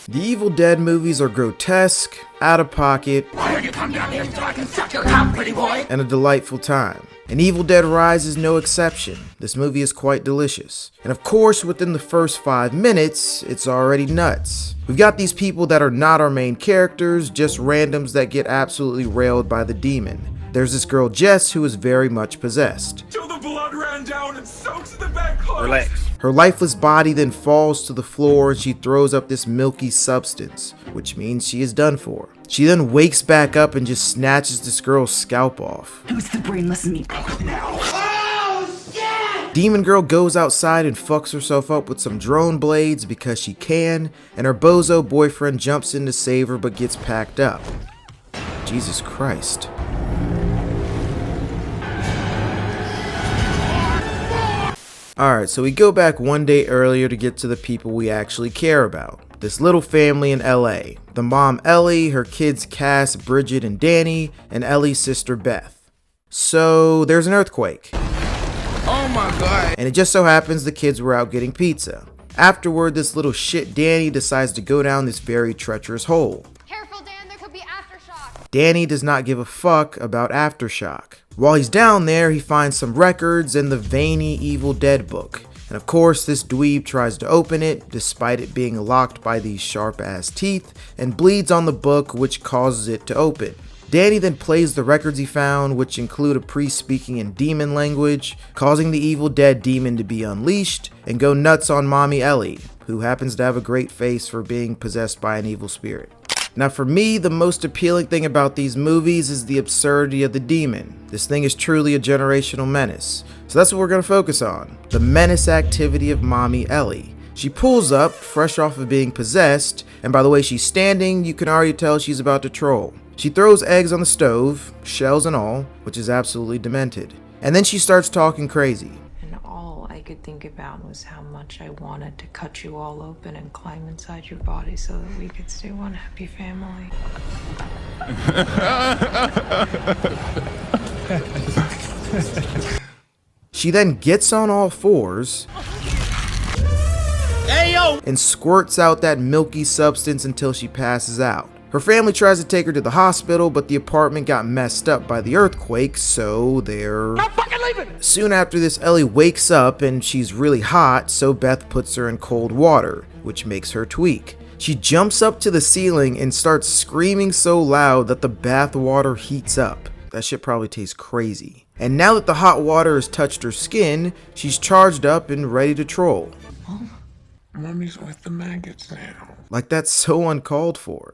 The Evil Dead movies are grotesque, out of pocket, Why don't you come down here so I can suck your cock, pretty boy? and a delightful time. And Evil Dead Rise is no exception. This movie is quite delicious. And of course, within the first 5 minutes, it's already nuts. We've got these people that are not our main characters, just randoms that get absolutely railed by the demon. There's this girl Jess who is very much possessed. Till the blood ran down and soaks the bedclothes. Relax. Her lifeless body then falls to the floor and she throws up this milky substance, which means she is done for. She then wakes back up and just snatches this girl's scalp off. Who's the brainless meat now? Oh, shit! Demon Girl goes outside and fucks herself up with some drone blades because she can, and her bozo boyfriend jumps in to save her but gets packed up. Jesus Christ. Alright, so we go back one day earlier to get to the people we actually care about. This little family in LA. The mom Ellie, her kids Cass, Bridget, and Danny, and Ellie's sister Beth. So there's an earthquake. Oh my god. And it just so happens the kids were out getting pizza. Afterward, this little shit Danny decides to go down this very treacherous hole. Careful, Dan, there could be aftershock. Danny does not give a fuck about aftershock. While he's down there, he finds some records and the veiny Evil Dead book. And of course, this dweeb tries to open it, despite it being locked by these sharp-ass teeth, and bleeds on the book, which causes it to open. Danny then plays the records he found, which include a priest speaking in demon language, causing the Evil Dead demon to be unleashed and go nuts on Mommy Ellie, who happens to have a great face for being possessed by an evil spirit. Now for me, the most appealing thing about these movies is the absurdity of the demon. This thing is truly a generational menace. So that's what we're going to focus on. The menace activity of Mommy Ellie. She pulls up, fresh off of being possessed, and by the way she's standing, you can already tell she's about to troll. She throws eggs on the stove, shells and all, which is absolutely demented. And then she starts talking crazy. And all I could think about was how much I wanted to cut you all open and climb inside your body so that we could stay one happy family. She then gets on all fours and squirts out that milky substance until she passes out. Her family tries to take her to the hospital, but the apartment got messed up by the earthquake, so they're not fucking leaving. Soon after this, Ellie wakes up and she's really hot, so Beth puts her in cold water, which makes her tweak. She jumps up to the ceiling and starts screaming so loud that the bath water heats up. That shit probably tastes crazy. And now that the hot water has touched her skin, she's charged up and ready to troll. Oh, Mommy's with the maggots now. Like that's so uncalled for.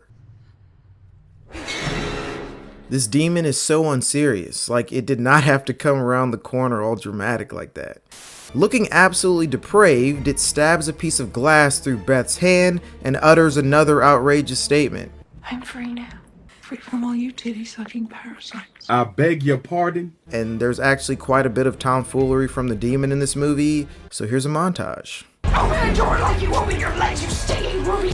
This demon is so unserious, like it did not have to come around the corner all dramatic like that. Looking absolutely depraved, it stabs a piece of glass through Beth's hand and utters another outrageous statement. I'm free now. Free from all you titty-sucking parasites. I beg your pardon? And there's actually quite a bit of tomfoolery from the demon in this movie, so here's a montage. Open the door like you open your legs, you stinking Ruby!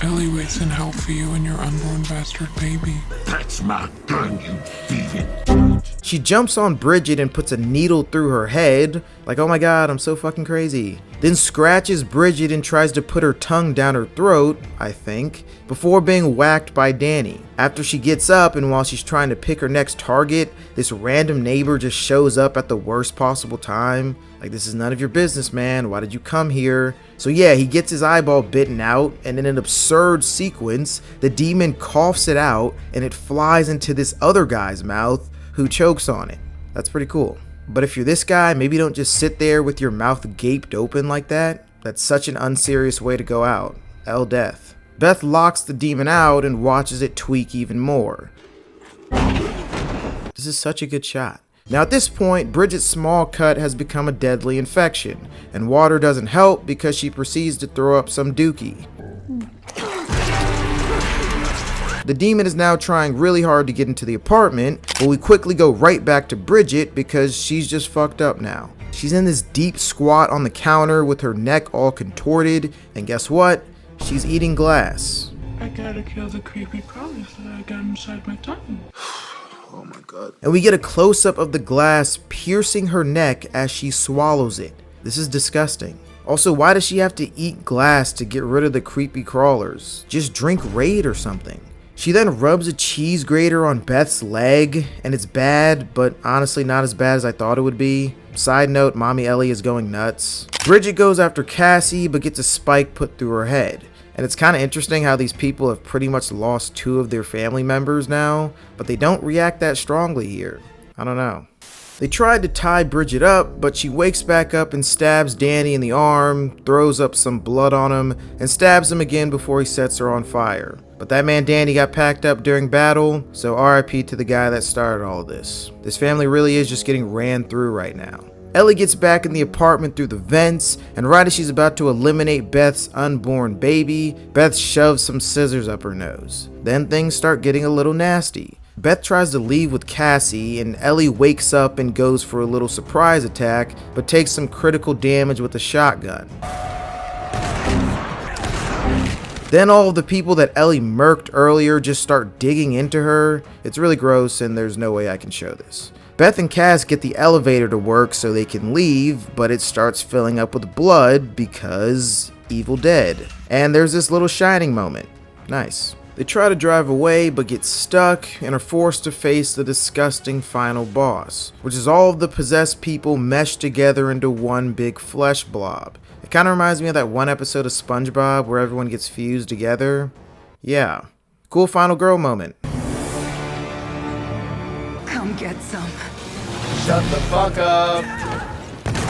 Ellie waits in hell for you and your unborn bastard baby. That's my gun, you thieving. She jumps on Bridget and puts a needle through her head, like oh my god, I'm so fucking crazy. Then scratches Bridget and tries to put her tongue down her throat, I think, before being whacked by Danny. After she gets up and while she's trying to pick her next target, this random neighbor just shows up at the worst possible time. Like, this is none of your business, man. Why did you come here? So yeah, he gets his eyeball bitten out, and in an absurd sequence, the demon coughs it out and it flies into this other guy's mouth who chokes on it. That's pretty cool. But if you're this guy, maybe don't just sit there with your mouth gaped open like that. That's such an unserious way to go out. L death. Beth locks the demon out and watches it tweak even more. This is such a good shot. Now at this point, Bridget's small cut has become a deadly infection, and water doesn't help because she proceeds to throw up some dookie. The demon is now trying really hard to get into the apartment, but we quickly go right back to Bridget because she's just fucked up now. She's in this deep squat on the counter with her neck all contorted, and guess what? She's eating glass. I gotta kill the creepy crawlies that I got inside my tongue. Oh my god. And we get a close-up of the glass piercing her neck as she swallows it. This is disgusting. Also, why does she have to eat glass to get rid of the creepy crawlers? Just drink Raid or something. She then rubs a cheese grater on Beth's leg, and it's bad, but honestly not as bad as I thought it would be. Side note, Mommy Ellie is going nuts. Bridget goes after Cassie, but gets a spike put through her head. And it's kind of interesting how these people have pretty much lost 2 of their family members now, but they don't react that strongly here. I don't know. They tried to tie Bridget up, but she wakes back up and stabs Danny in the arm, throws up some blood on him, and stabs him again before he sets her on fire. But that man Danny got packed up during battle, so RIP to the guy that started all of this. This family really is just getting ran through right now. Ellie gets back in the apartment through the vents, and right as she's about to eliminate Beth's unborn baby, Beth shoves some scissors up her nose. Then things start getting a little nasty. Beth tries to leave with Cassie, and Ellie wakes up and goes for a little surprise attack, but takes some critical damage with a shotgun. Then all of the people that Ellie murked earlier just start digging into her. It's really gross, and there's no way I can show this. Beth and Cass get the elevator to work so they can leave, but it starts filling up with blood because Evil Dead. And there's this little shining moment. Nice. They try to drive away but get stuck and are forced to face the disgusting final boss, which is all of the possessed people meshed together into one big flesh blob. It kind of reminds me of that one episode of SpongeBob where everyone gets fused together. Yeah. Cool final girl moment. Come get some. Shut the fuck up.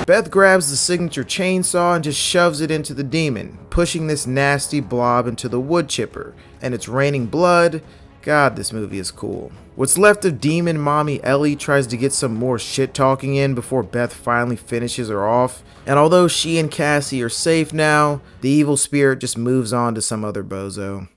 Beth grabs the signature chainsaw and just shoves it into the demon, pushing this nasty blob into the wood chipper, and it's raining blood. God, this movie is cool. What's left of Demon Mommy Ellie tries to get some more shit talking in before Beth finally finishes her off, and although she and Cassie are safe now, the evil spirit just moves on to some other bozo.